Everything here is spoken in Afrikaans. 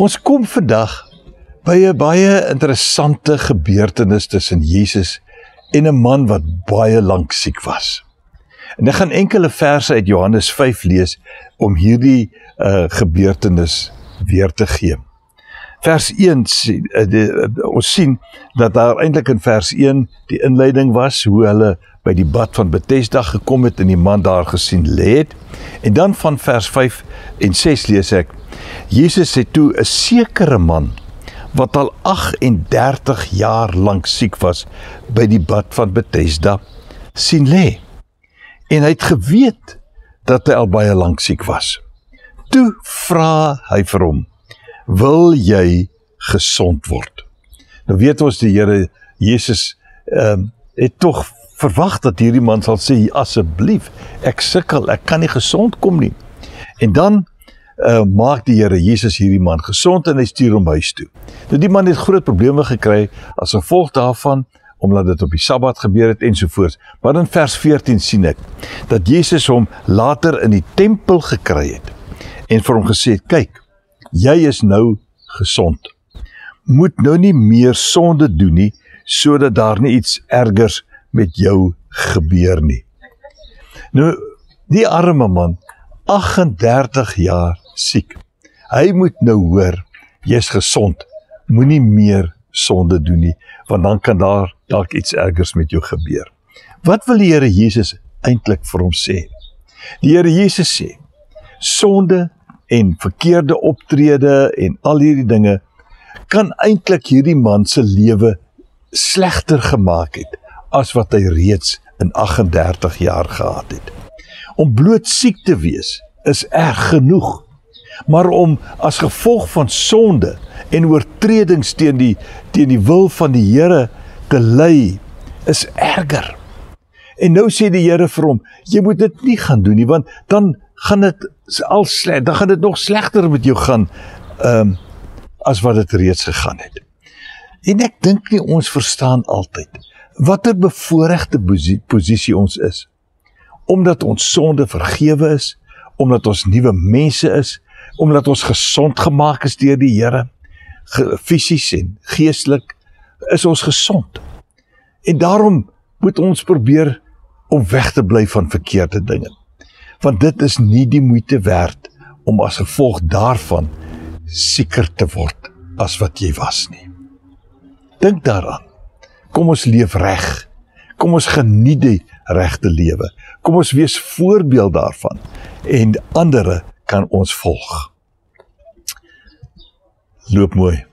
Ons kom vandag by 'n baie interessante gebeurtenis tussen Jesus en 'n man wat baie lank siek was. En ek gaan enkele verse uit Johannes 5 lees om hierdie gebeurtenis weer te gee. Vers 1, ons sien dat daar eintlik in vers 1 die inleiding was, hoe hulle by die bad van Bethesda gekom het en die man daar gesien lê het. En dan van vers 5 en 6 lees ek, Jesus het toe 'n sekere man, wat al 38 jaar lank siek was, by die bad van Bethesda sien lê. En hy het geweet dat hy al baie lank siek was. Toe vra hy vir hom, wil jy gesond word? Nou weet ons die Here Jesus het tog verwag dat hierdie man sal sê, asseblief, ek sukkel, ek kan nie gesond kom nie. En dan maak die Here Jesus hierdie man gesond en hy stuur hom huis toe. Nou die man het groot probleme gekry as gevolg daarvan, omdat dit op die Sabbat gebeur het ensovoorts. Maar in vers 14 sien ek, dat Jesus hom later in die tempel gekry het, en vir hom gesê het, kyk, jy is nou gesond. Moet nou nie meer sonde doen nie, sodat daar nie iets ergers met jou gebeur nie. Nou, die arme man, 38 jaar siek. Hy moet nou hoor, jy is gesond, moenie meer sonde doen nie, want dan kan daar dalk iets ergers met jou gebeur. Wat wil die Here Jesus eintlik vir hom sê? Die Here Jesus sê, sonde en verkeerde optrede en al hierdie dinge kan eintlik hierdie man se lewe slegter gemaak het as wat hy reeds in 38 jaar gehad het. Om bloot siek te wees is erg genoeg, maar om as gevolg van sonde en oortredings teen die wil van die Here te ly, is erger. En nou sê die Here vir hom, jy moet dit nie gaan doen nie, want dan gaan dit nog slegter met jou gaan, as wat dit reeds gegaan het. En ek dink nie ons verstaan altyd, watter bevoorregte posisie ons is, omdat ons sonde vergewe is, omdat ons nuwe mense is, omdat ons gesond gemaak is deur die Here, fisies en geestelik, is ons gesond. En daarom moet ons probeer om weg te bly van verkeerde dinge. Want dit is nie die moeite werd om as gevolg daarvan sieker te word as wat jy was nie. Dink daaraan. Kom ons leef reg. Kom ons geniet die regte lewe. Kom ons wees voorbeeld daarvan en ander kan ons volg. Loop mooi.